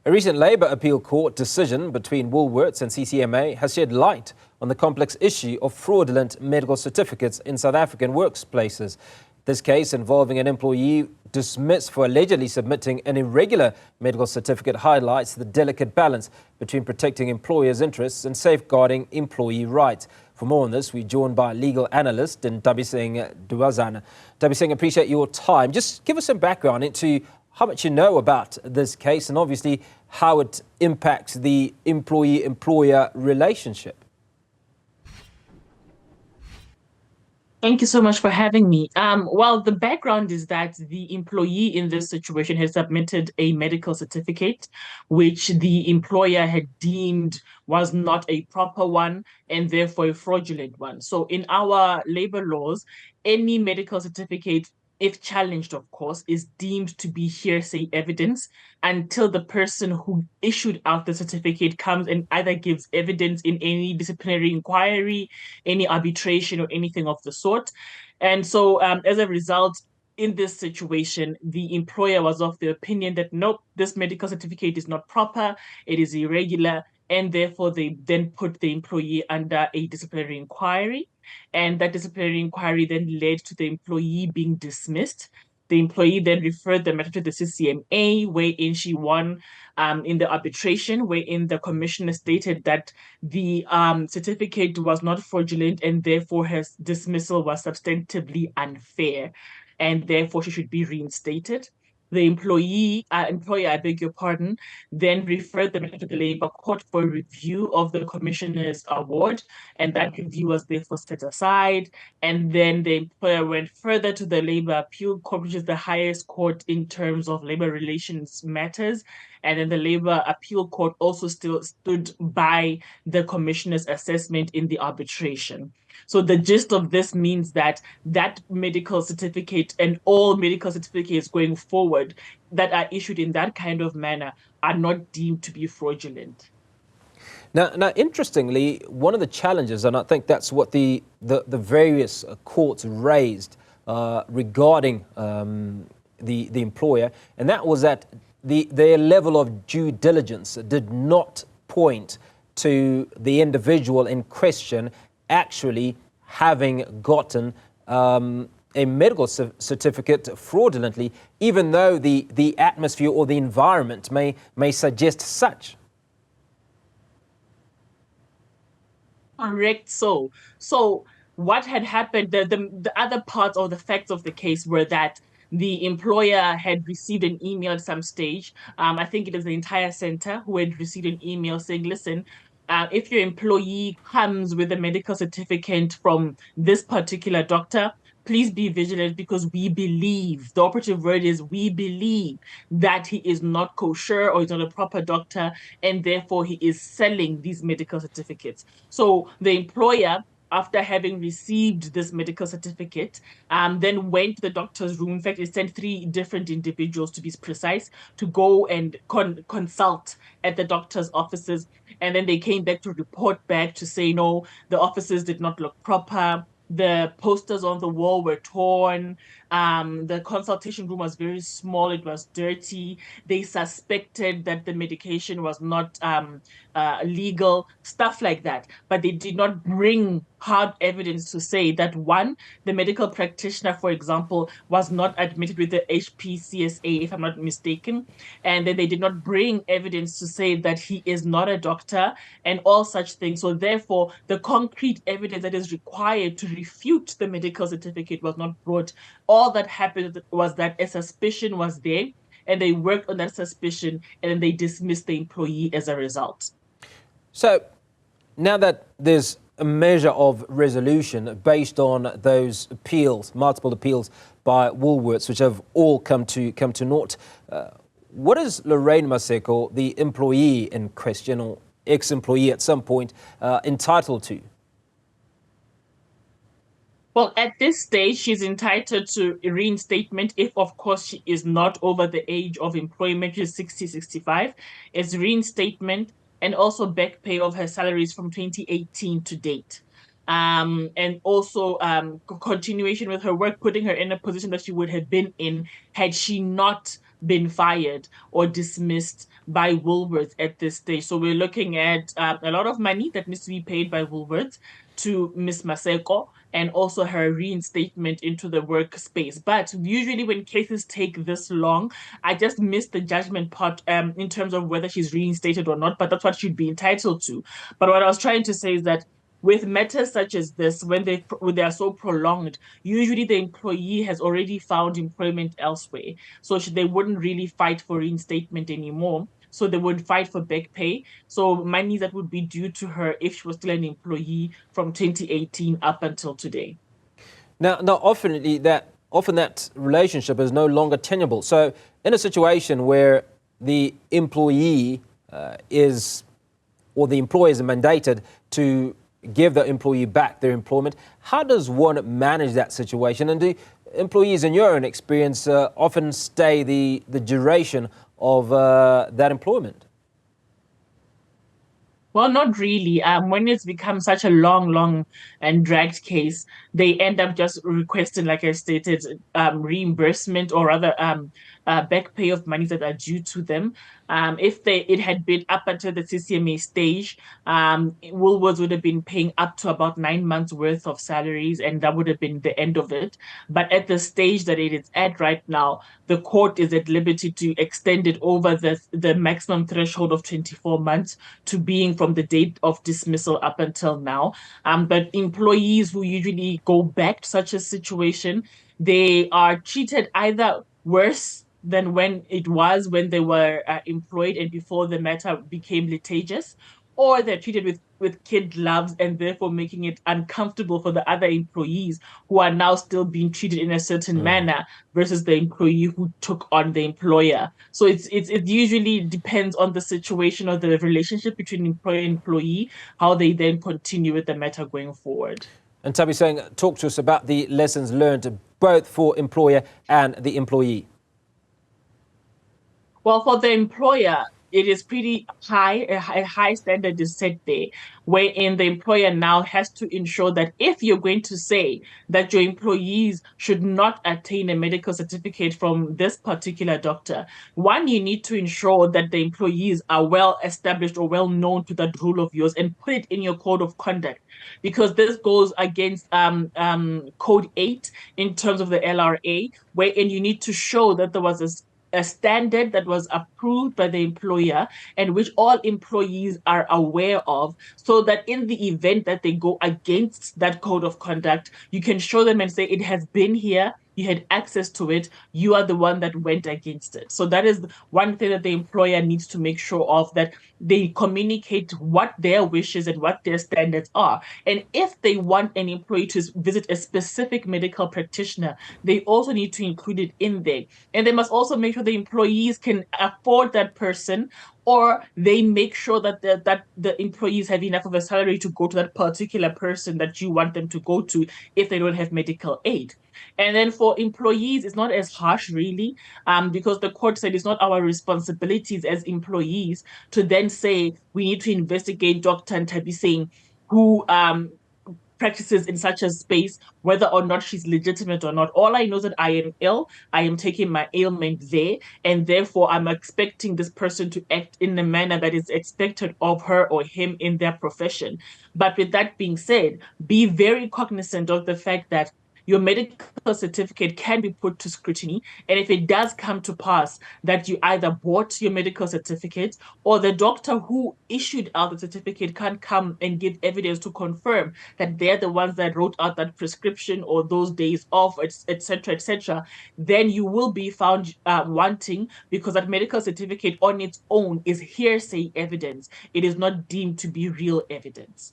A recent Labour appeal court decision between Woolworths and CCMA has shed light on the complex issue of fraudulent medical certificates in South African workplaces. This case, involving an employee dismissed for allegedly submitting an irregular medical certificate, highlights the delicate balance between protecting employers' interests and safeguarding employee rights. For more on this, we're joined by legal analyst Nthabiseng Dubazana. Nthabiseng, appreciate your time. Just give us some background into how much you know about this case and obviously how it impacts the employee-employer relationship. Thank you so much for having me. Well, the background is that the employee in this situation has submitted a medical certificate, which the employer had deemed was not a proper one and therefore a fraudulent one. So in our labor laws, any medical certificate, if challenged, of course, is deemed to be hearsay evidence until the person who issued out the certificate comes and either gives evidence in any disciplinary inquiry, any arbitration, or anything of the sort. And so as a result, in this situation, the employer was of the opinion that, nope, this medical certificate is not proper, it is irregular, and therefore they then put the employee under a disciplinary inquiry. And that disciplinary inquiry then led to the employee being dismissed. The employee then referred the matter to the CCMA, wherein she won in the arbitration, wherein the commissioner stated that the certificate was not fraudulent and therefore her dismissal was substantively unfair, and therefore she should be reinstated. The employer, I beg your pardon, then referred the matter to the Labour Court for review of the Commissioner's award, and that review was therefore set aside. And then the employer went further to the Labour Appeal Court, which is the highest court in terms of labor relations matters. And then the Labour Appeal Court also still stood by the Commissioner's assessment in the arbitration. So the gist of this means that that medical certificate and all medical certificates going forward that are issued in that kind of manner are not deemed to be fraudulent. Now, interestingly, one of the challenges, and I think that's what the various courts raised regarding the employer, and that was that their level of due diligence did not point to the individual in question actually having gotten a medical certificate fraudulently, even though the atmosphere or the environment may suggest such. Correct. So what had happened, the other parts or the facts of the case were that the employer had received an email at some stage. I think it is the entire center who had received an email saying, listen, if your employee comes with a medical certificate from this particular doctor, please be vigilant because we believe, the operative word is we believe that he is not kosher or he's not a proper doctor, and therefore he is selling these medical certificates. So the employer, after having received this medical certificate, then went to the doctor's room. In fact, it sent 3 different individuals, to be precise, to go and consult at the doctor's offices. And then they came back to report back to say, no, the offices did not look proper. The posters on the wall were torn. The consultation room was very small. It was dirty. They suspected that the medication was not legal, stuff like that. But they did not bring hard evidence to say that, one, the medical practitioner, for example, was not admitted with the HPCSA, if I'm not mistaken. And then they did not bring evidence to say that he is not a doctor and all such things. So therefore, the concrete evidence that is required to refute the medical certificate was not brought. All that happened was that a suspicion was there, and they worked on that suspicion, and then they dismissed the employee as a result. So now that there's a measure of resolution based on those appeals, multiple appeals by Woolworths, which have all come to naught, what is Lorraine Maseko, the employee in question or ex-employee at some point, entitled to? Well, at this stage, she's entitled to a reinstatement if, of course, she is not over the age of employment, which is 60, 65. It's reinstatement and also back pay of her salaries from 2018 to date. And also continuation with her work, putting her in a position that she would have been in had she not been fired or dismissed by Woolworths at this stage. So we're looking at a lot of money that needs to be paid by Woolworths to Miss Maseko, and also her reinstatement into the workspace. But usually when cases take this long, I just miss the judgment part in terms of whether she's reinstated or not, but that's what she'd be entitled to. But what I was trying to say is that with matters such as this, when they are so prolonged, usually the employee has already found employment elsewhere. So they wouldn't really fight for reinstatement anymore. So they would fight for back pay. So money that would be due to her if she was still an employee from 2018 up until today. Now, often that relationship is no longer tenable. So, in a situation where the employee or the employer is mandated to give the employee back their employment, how does one manage that situation? And do employees, in your own experience, often stay the duration of that employment? Well, not really. When it's become such a long and dragged case, they end up just requesting, like I stated, reimbursement, or rather, back pay of monies that are due to them. If it had been up until the CCMA stage, Woolworths would have been paying up to about 9 months worth of salaries, and that would have been the end of it. But at the stage that it is at right now, the court is at liberty to extend it over the maximum threshold of 24 months to being from the date of dismissal up until now. But employees who usually go back to such a situation, they are treated either worse than when they were employed and before the matter became litigious, or they're treated with kid gloves, and therefore making it uncomfortable for the other employees who are now still being treated in a certain manner versus the employee who took on the employer. So it usually depends on the situation or the relationship between employer and employee, how they then continue with the matter going forward. And Nthabiseng, talk to us about the lessons learned both for employer and the employee. Well, for the employer, it is pretty high. A high standard is set there, wherein the employer now has to ensure that if you're going to say that your employees should not attain a medical certificate from this particular doctor, one, you need to ensure that the employees are well established or well known to that rule of yours, and put it in your code of conduct, because this goes against Code 8 in terms of the LRA, wherein you need to show that there was a standard that was approved by the employer and which all employees are aware of, so that in the event that they go against that code of conduct, you can show them and say, it has been here, you had access to it, you are the one that went against it. So that is one thing that the employer needs to make sure of, that they communicate what their wishes and what their standards are. And if they want an employee to visit a specific medical practitioner, they also need to include it in there. And they must also make sure the employees can afford that person, or they make sure that the employees have enough of a salary to go to that particular person that you want them to go to if they don't have medical aid. And then for employees, it's not as harsh, really, because the court said it's not our responsibilities as employees to then say we need to investigate Dr. Nthabiseng, who practices in such a space, whether or not she's legitimate or not. All I know is that I am ill, I am taking my ailment there, and therefore I'm expecting this person to act in the manner that is expected of her or him in their profession. But with that being said, be very cognizant of the fact that your medical certificate can be put to scrutiny. And if it does come to pass that you either bought your medical certificate, or the doctor who issued out the certificate can't come and give evidence to confirm that they're the ones that wrote out that prescription or those days off, etc., then you will be found wanting, because that medical certificate on its own is hearsay evidence. It is not deemed to be real evidence.